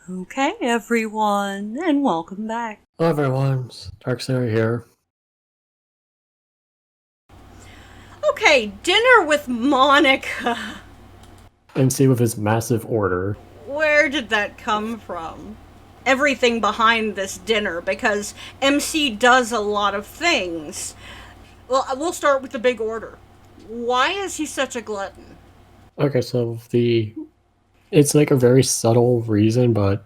Okay, everyone, and welcome back. Hello everyone, DarkSyner here. Okay, dinner with Monica. MC with his massive order. Where did that come from? Everything behind this dinner, because MC does a lot of things. Well, we'll start with the big order. Why is he such a glutton? Okay, so it's like a very subtle reason, but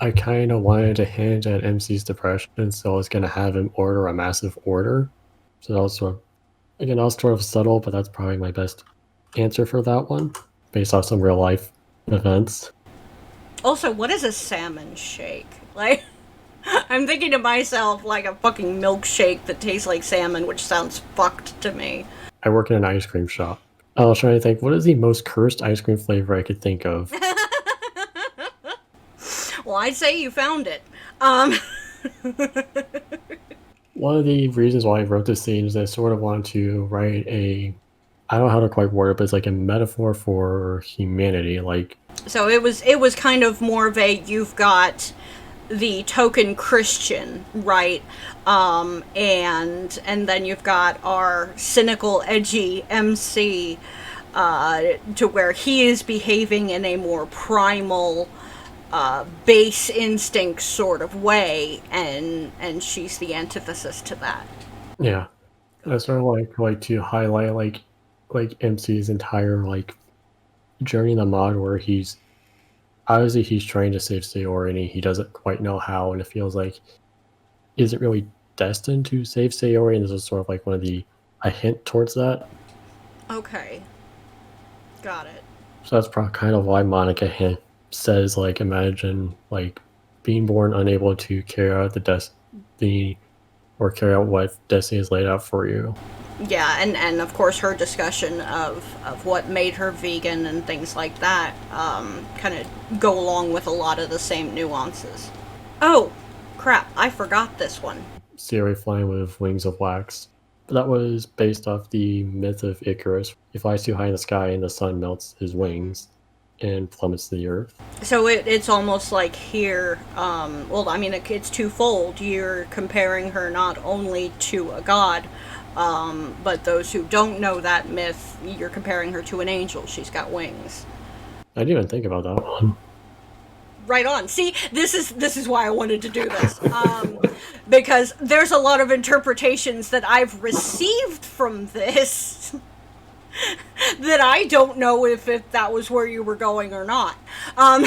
I kind of wanted to hint at MC's depression, so I was gonna have him order a massive order. So that was sort of subtle, but that's probably my best answer for that one, based off some real life events. Also, what is a salmon shake? Like, I'm thinking to myself, like a fucking milkshake that tastes like salmon, which sounds fucked to me. I work in an ice cream shop. I was trying to think, what is the most cursed ice cream flavor I could think of? Well, I'd say you found it. One of the reasons why I wrote this scene is I sort of wanted to write I don't know how to quite word it, but it's like a metaphor for humanity. Like, So it was kind of more of a, you've got the token Christian, right? And then you've got our cynical, edgy MC, to where he is behaving in a more primal, base instinct sort of way, and she's the antithesis to that. yeah, I sort of like to highlight like MC's entire like journey in the mod where he's obviously he's trying to save Sayori and he doesn't quite know how, and it feels like he isn't really destined to save Sayori, and this is sort of like one of the a hint towards that. Okay, got it. So that's probably kind of why Monica says, like, imagine, like, being born unable to carry out the destiny or carry out what destiny is laid out for you. Yeah, and of course her discussion of what made her vegan and things like that, kind of go along with a lot of the same nuances. Oh, crap, I forgot this one. Sayori flying with wings of wax. But that was based off the myth of Icarus. He flies too high in the sky and the sun melts his wings and plummets to the earth. So it's almost like here, well, I mean, it's twofold. You're comparing her not only to a god, but those who don't know that myth, you're comparing her to an angel. She's got wings. I didn't even think about that one. Right on. See, this is why I wanted to do this, because there's a lot of interpretations that I've received from this that I don't know if that was where you were going or not. And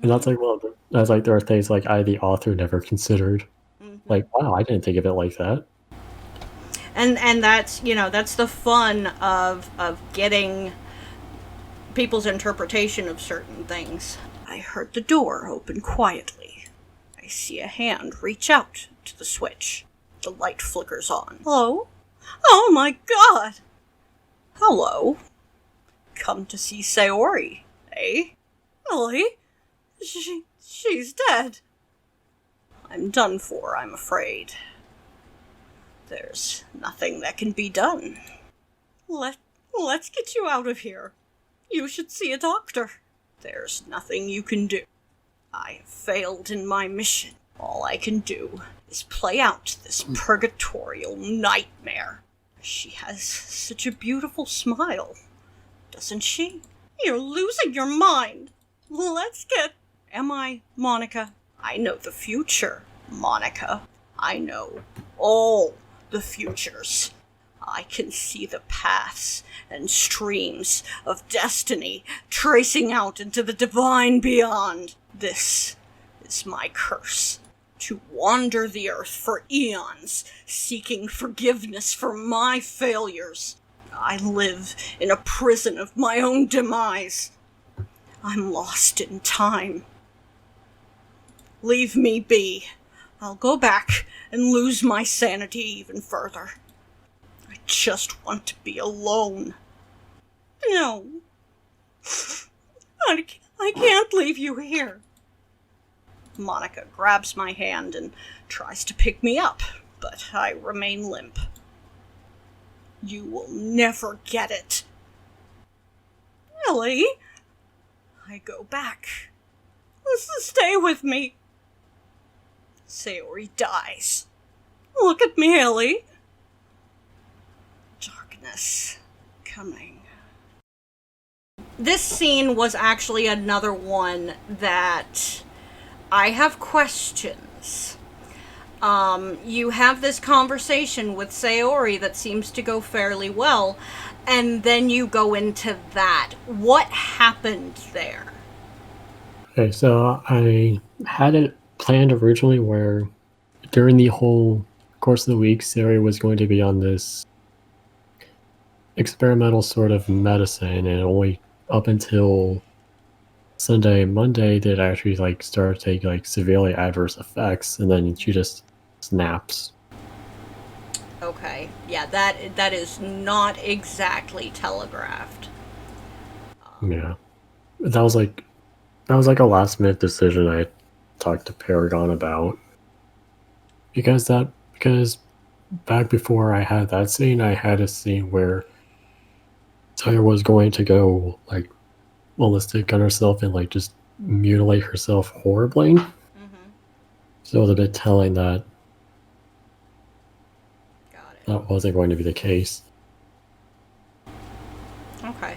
that's like, well, that's like there are things like I, the author, never considered. Like, wow, I didn't think of it like that. And that's, that's the fun of getting people's interpretation of certain things. I heard the door open quietly. I see a hand reach out to the switch. The light flickers on. Hello? Oh my god! Hello. Come to see Sayori, eh? Really? She's dead. I'm done for, I'm afraid. There's nothing that can be done. Let's get you out of here. You should see a doctor. There's nothing you can do. I have failed in my mission. All I can do is play out this purgatorial nightmare. She has such a beautiful smile, doesn't she? You're losing your mind. Let's get... Am I, Monica? I know the future, Monica. I know all the futures. I can see the paths and streams of destiny tracing out into the divine beyond. This is my curse. To wander the earth for eons, seeking forgiveness for my failures. I live in a prison of my own demise. I'm lost in time. Leave me be. I'll go back and lose my sanity even further. I just want to be alone. No. I can't leave you here. Monica grabs my hand and tries to pick me up, but I remain limp. You will never get it. Really? I go back. Stay with me. Sayori dies. Look at me, Ellie. Darkness coming. This scene was actually another one that I have questions. You have this conversation with Sayori that seems to go fairly well, and then you go into that. What happened there? Okay, so I had it planned originally where during the whole course of the week, Sayori was going to be on this experimental sort of medicine, and only up until Monday did actually like start to take like severely adverse effects, and then she just snaps. Okay, yeah, that is not exactly telegraphed. Yeah, that was like a last minute decision I talked to Paragon about because back before I had that scene, I had a scene where Tyler was going to go like ballistic on herself and like just mutilate herself horribly. Mm-hmm. So it was a bit telling that Got it. that wasn't going to be the case. Okay.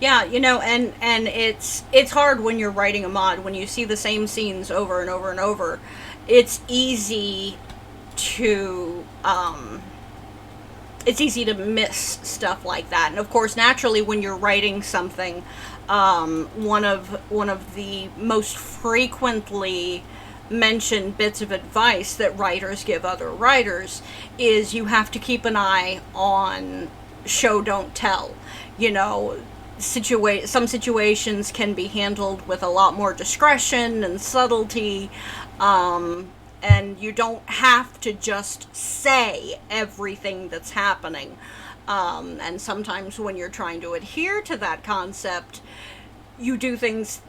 Yeah, and it's hard when you're writing a mod, when you see the same scenes over and over and over. It's easy to miss stuff like that. And of course, naturally, when you're writing something, one of the most frequently mentioned bits of advice that writers give other writers is you have to keep an eye on show don't tell. Some situations can be handled with a lot more discretion and subtlety, and you don't have to just say everything that's happening. And sometimes when you're trying to adhere to that concept, you do things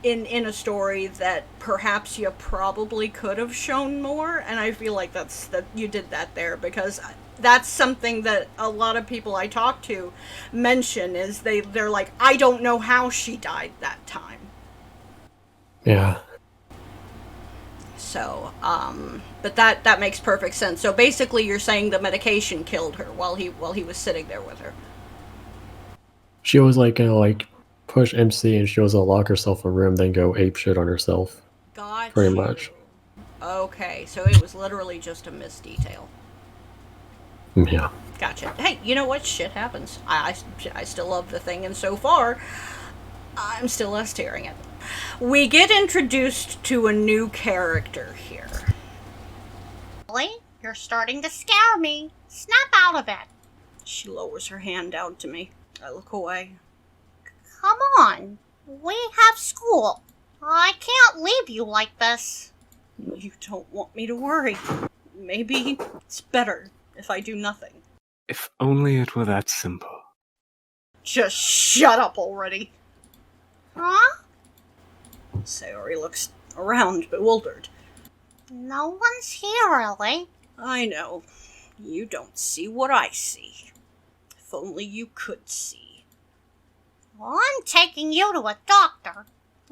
in a story that perhaps you probably could have shown more, and I feel like that you did that there, because that's something that a lot of people I talk to mention is they're like, I don't know how she died that time. Yeah. So, but that makes perfect sense. So basically, you're saying the medication killed her while he was sitting there with her. She was like gonna like push MC, and she was gonna lock herself in a room, then go ape shit on herself. Got Pretty you. much. Okay, so it was literally just a misdetail. Yeah. Gotcha. Hey, you know what? Shit happens. I still love the thing, and so far, I'm still S tiering it. We get introduced to a new character here. Ellie, you're starting to scare me. Snap out of it. She lowers her hand down to me. I look away. Come on. We have school. I can't leave you like this. You don't want me to worry. Maybe it's better if I do nothing. If only it were that simple. Just shut up already. Huh? Sayori looks around, bewildered. No one's here, Ellie. I know. You don't see what I see. If only you could see. Well, I'm taking you to a doctor.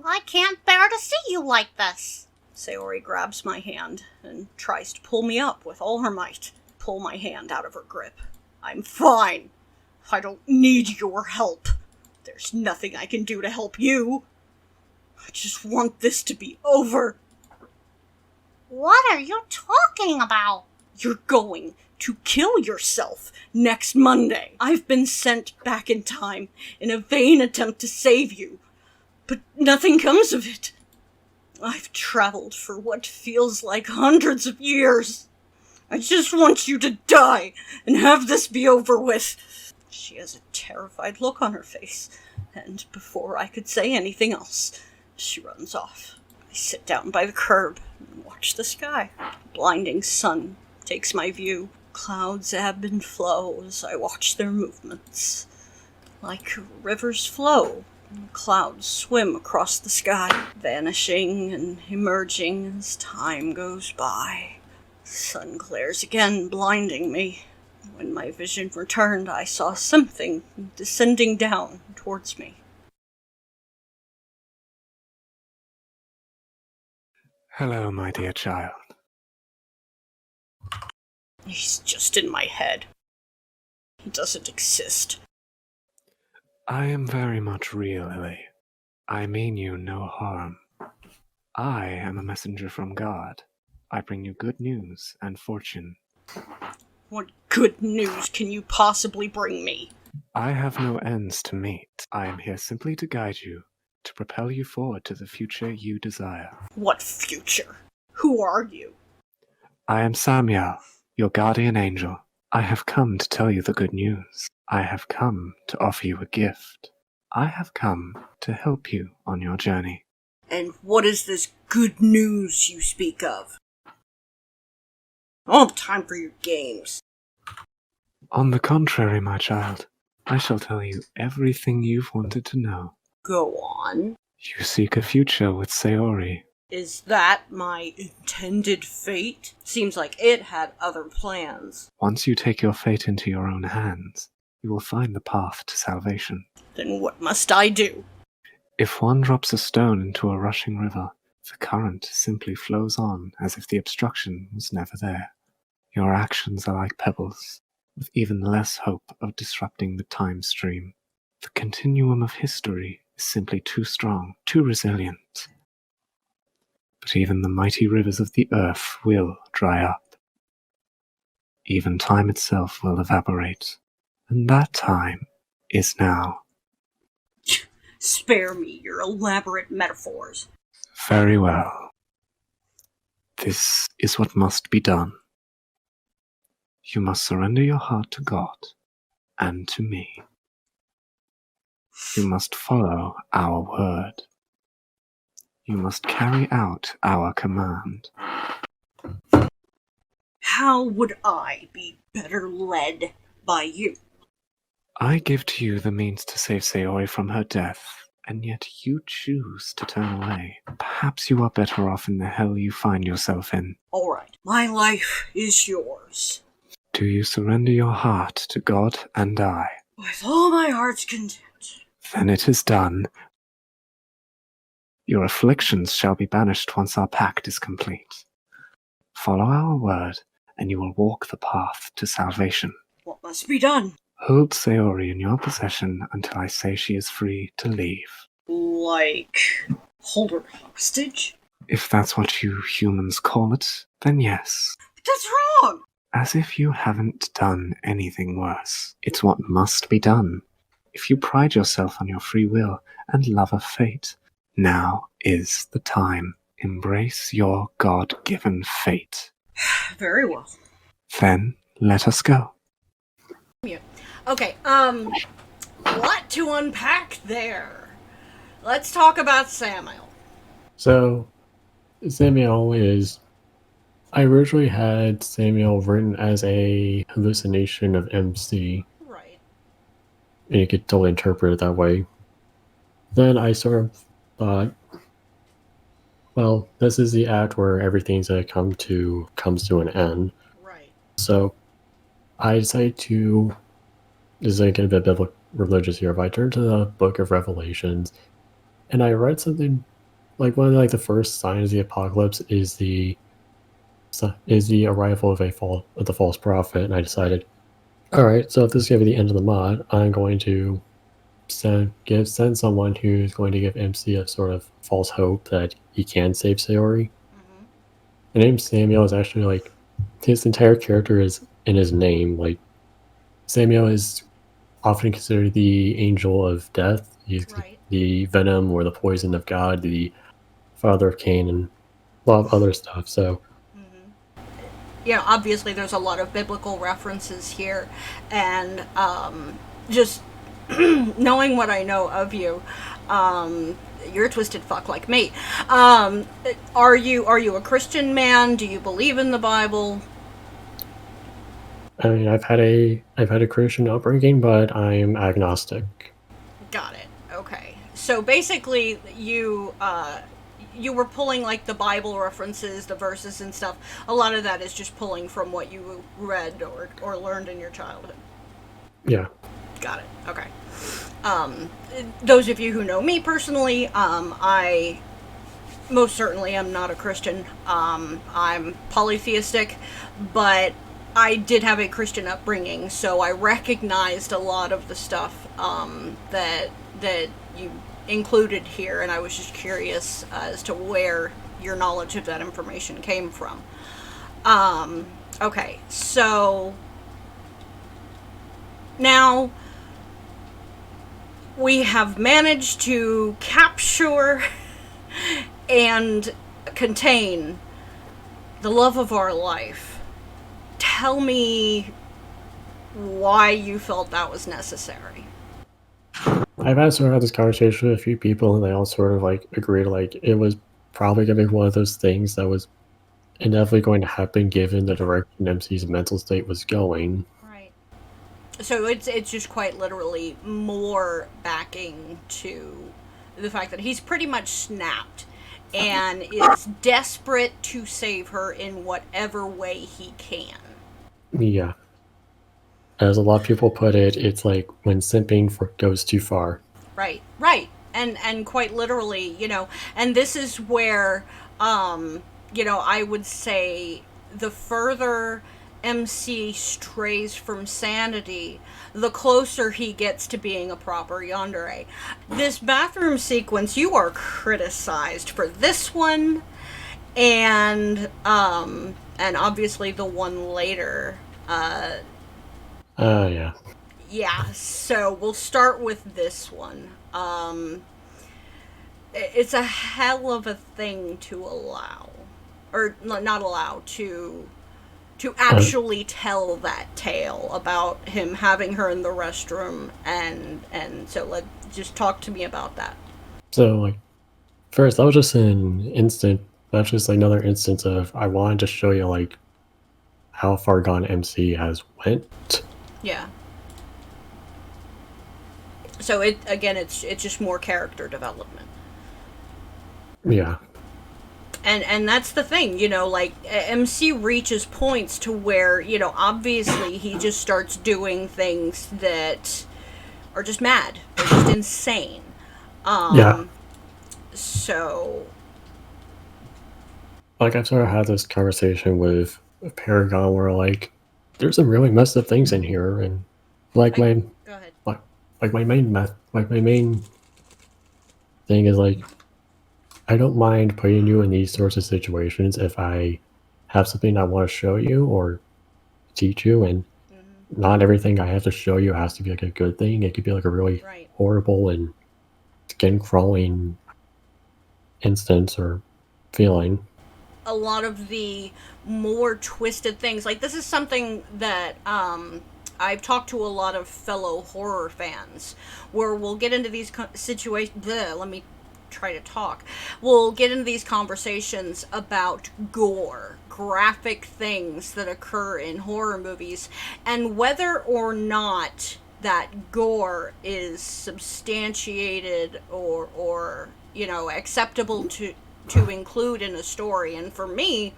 I can't bear to see you like this. Sayori grabs my hand and tries to pull me up with all her might. Pull my hand out of her grip. I'm fine. I don't need your help. There's nothing I can do to help you. I just want this to be over. What are you talking about? You're going to kill yourself next Monday. I've been sent back in time in a vain attempt to save you, but nothing comes of it. I've traveled for what feels like hundreds of years. I just want you to die and have this be over with. She has a terrified look on her face, and before I could say anything else, she runs off. I sit down by the curb and watch the sky. Blinding sun takes my view. Clouds ebb and flow as I watch their movements. Like rivers flow, clouds swim across the sky, vanishing and emerging as time goes by. The sun glares again, blinding me. When my vision returned, I saw something descending down towards me. Hello, my dear child. He's just in my head. He doesn't exist. I am very much real, Ellie. I mean you no harm. I am a messenger from God. I bring you good news and fortune. What good news can you possibly bring me? I have no ends to meet. I am here simply to guide you, to propel you forward to the future you desire. What future? Who are you? I am Samuel, your guardian angel. I have come to tell you the good news. I have come to offer you a gift. I have come to help you on your journey. And what is this good news you speak of? I don't have time for your games. On the contrary, my child, I shall tell you everything you've wanted to know. Go on. You seek a future with Sayori. Is that my intended fate? Seems like it had other plans. Once you take your fate into your own hands, you will find the path to salvation. Then what must I do? If one drops a stone into a rushing river, the current simply flows on as if the obstruction was never there. Your actions are like pebbles, with even less hope of disrupting the time stream. The continuum of history is simply too strong, too resilient. But even the mighty rivers of the earth will dry up. Even time itself will evaporate, and that time is now. Spare me your elaborate metaphors. Very well. This is what must be done. You must surrender your heart to God and to me. You must follow our word. You must carry out our command. How would I be better led by you? I give to you the means to save Sayori from her death, and yet you choose to turn away. Perhaps you are better off in the hell you find yourself in. Alright, my life is yours. Do you surrender your heart to God and I? With all my heart's content. Then it is done. Your afflictions shall be banished once our pact is complete. Follow our word, and you will walk the path to salvation. What must be done? Hold Sayori in your possession until I say she is free to leave. Like, hold her hostage? If that's what you humans call it, then yes. That's wrong! As if you haven't done anything worse. It's what must be done. If you pride yourself on your free will and love of fate, now is the time. Embrace your God-given fate. Very well. Then let us go. Okay, lot to unpack there. Let's talk about Samuel. So, Samuel is... I originally had Samuel written as a hallucination of MC, Right. and you could totally interpret it that way. Then I sort of thought, well, this is the act where everything's gonna comes to an end. Right. So I decided to, this is like a bit biblical religious here, but I turned to the Book of Revelations, and I read something like one of the first signs of the apocalypse is the arrival of the false prophet, and I decided, all right, so if this is gonna be the end of the mod, I'm going to send someone who's going to give MC a sort of false hope that he can save Sayori. Mm-hmm. The name Samuel is actually his entire character is in his name. Samuel is often considered the angel of death. He's Right. the venom or the poison of God, the father of Cain, and a lot of other stuff. So, Yeah, obviously there's a lot of biblical references here, and just knowing what I know of you, you're a twisted fuck like me. Are you a Christian man? Do you believe in the Bible? I mean, I've had a Christian upbringing, but I'm agnostic. Got it. Okay. So basically, you were pulling the Bible references, the verses and stuff. A lot of that is just pulling from what you read or learned in your childhood. Yeah. Got it. Okay. Those of you who know me personally, I most certainly am not a Christian. I'm polytheistic, but I did have a Christian upbringing, so I recognized a lot of the stuff that you included here, and I was just curious as to where your knowledge of that information came from. Okay, so now we have managed to capture and contain the love of our life. Tell me why you felt that was necessary. I've had this conversation with a few people, and they all sort of like agreed like it was probably gonna be one of those things that was inevitably going to happen given the direction MC's mental state was going. Right. So it's just quite literally more backing to the fact that he's pretty much snapped and is desperate to save her in whatever way he can. Yeah. As a lot of people put it, it's like when simping goes too far. Right. And quite literally, and this is where, I would say the further MC strays from sanity, the closer he gets to being a proper yandere. This bathroom sequence, you are criticized for this one, and obviously the one later. Yeah. Yeah, so we'll start with this one. It's a hell of a thing to allow, or not allow, to actually tell that tale about him having her in the restroom, and so just talk to me about that. So like, first that was just that's just another instance of I wanted to show you like how far gone MC has went. Yeah. So it's just more character development. Yeah. And that's the thing, like MC reaches points to where, obviously he just starts doing things that are just mad. They're just insane. Yeah. So like I've sort of had this conversation with Paragon where like there's some really messed up things in here, and like go ahead. Like my main thing is like I don't mind putting you in these sorts of situations if I have something I want to show you or teach you, and not everything I have to show you has to be like a good thing. It could be like a really horrible and skin crawling instance or feeling. A lot of the more twisted things, like this is something that I've talked to a lot of fellow horror fans, where we'll get into these situations. Let me try to talk. We'll get into these conversations about gore, graphic things that occur in horror movies, and whether or not that gore is substantiated or acceptable to include in a story. And for me,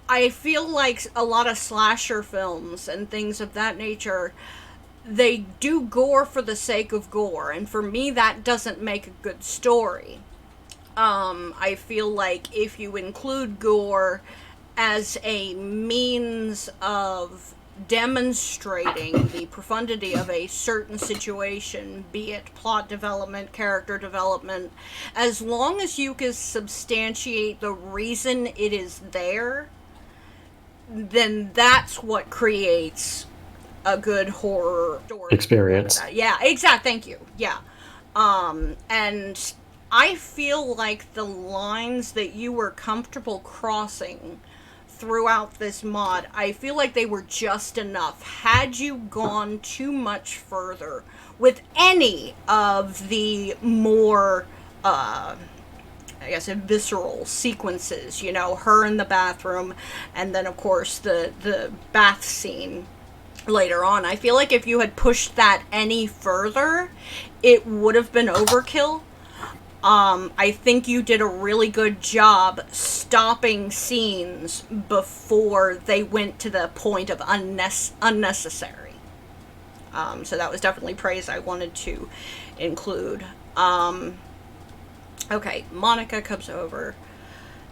I feel like a lot of slasher films and things of that nature, they do gore for the sake of gore, and for me that doesn't make a good story. I feel like if you include gore as a means of demonstrating the profundity of a certain situation, be it plot development, character development, as long as you can substantiate the reason it is there, then that's what creates a good horror story experience. Yeah, exactly. Thank you. Yeah. And I feel like the lines that you were comfortable crossing throughout this mod, I feel like they were just enough. Had you gone too much further with any of the more, I guess, visceral sequences, her in the bathroom, and then of course the bath scene later on, I feel like if you had pushed that any further, it would have been overkill. I think you did a really good job stopping scenes before they went to the point of unnecessary. So that was definitely praise I wanted to include. Okay, Monica comes over.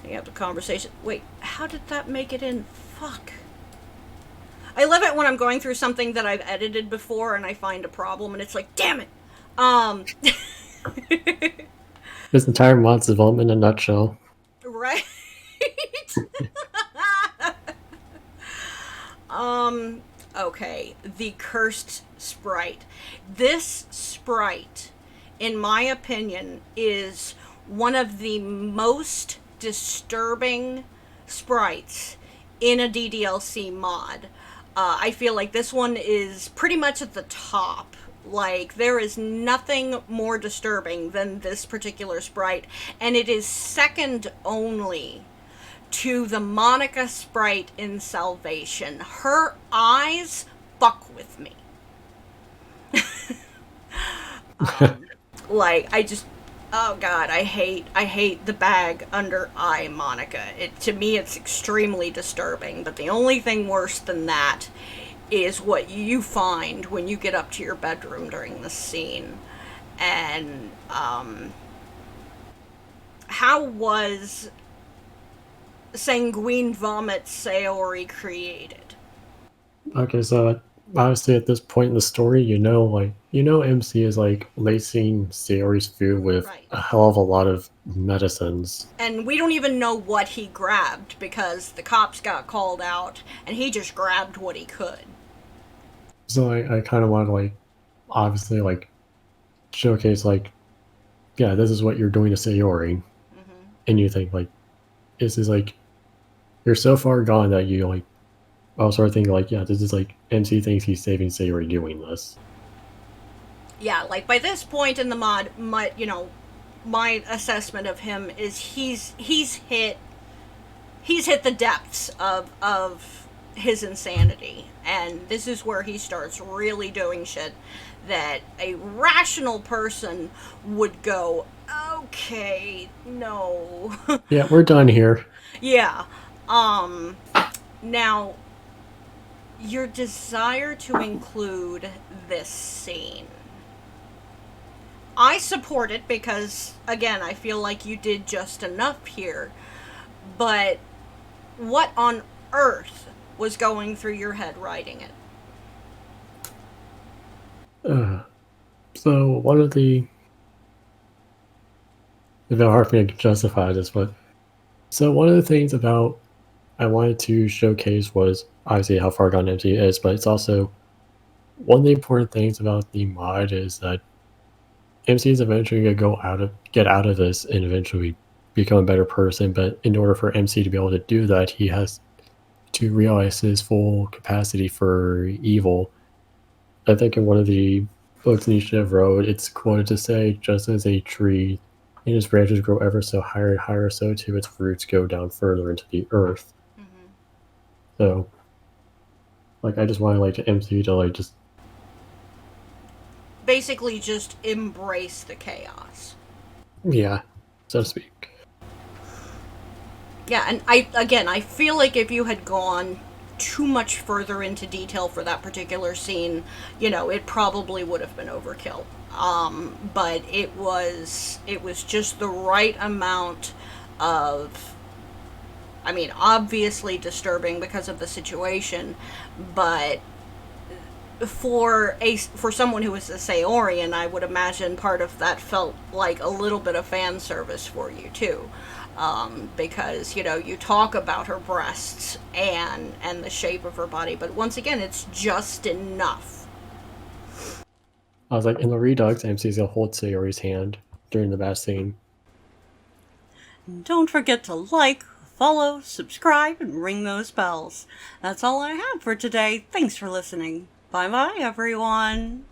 You have the conversation. Wait, how did that make it in? Fuck. I love it when I'm going through something that I've edited before and I find a problem and it's like, damn it. This entire mod's development in a nutshell. Right? Okay. The cursed sprite. This sprite, in my opinion, is one of the most disturbing sprites in a DDLC mod. I feel like this one is pretty much at the top. Like, there is nothing more disturbing than this particular sprite, and it is second only to the Monica sprite in Salvation. Her eyes fuck with me. Like, oh god, I hate the bag under eye Monica. To me, it's extremely disturbing, but the only thing worse than that is what you find when you get up to your bedroom during the scene. And, how was Sanguine Vomit Sayori created? Okay, so obviously at this point in the story, MC is like lacing Sayori's food with Right. a hell of a lot of medicines. And we don't even know what he grabbed because the cops got called out and he just grabbed what he could. So I kind of want to obviously showcase yeah, this is what you're doing to Sayori. Mm-hmm. And you think this is you're so far gone that you I'll start thinking yeah, this is MC thinks he's saving Sayori doing this. Yeah, by this point in the mod, my assessment of him is he's hit the depths of his insanity, and this is where he starts really doing shit that a rational person would go, okay, no. Yeah, we're done here. Yeah. Now, your desire to include this scene, I support it because, again, I feel like you did just enough here, but what on earth was going through your head writing it? So one of the... It's been hard for me to justify this, but... So one of the things about I wanted to showcase was obviously how far gone MC is, but it's also... One of the important things about the mod is that MC is eventually going to get out of this and eventually become a better person, but in order for MC to be able to do that, he has to realize his full capacity for evil. I think in one of the books Nietzsche wrote, it's quoted to say, just as a tree and its branches grow ever so higher and higher, so too its roots go down further into the earth. Mm-hmm. So, I just wanted MC to just Basically just embrace the chaos. Yeah, so to speak. Yeah, and I feel like if you had gone too much further into detail for that particular scene, it probably would have been overkill. But it was just the right amount of, obviously disturbing because of the situation, but for someone who is a Sayorian, I would imagine part of that felt like a little bit of fan service for you too. Because, you talk about her breasts and the shape of her body, but once again, it's just enough. I was in the Redux, MC's gonna hold Sayori's hand during the bath scene. Don't forget to like, follow, subscribe, and ring those bells. That's all I have for today. Thanks for listening. Bye-bye, everyone.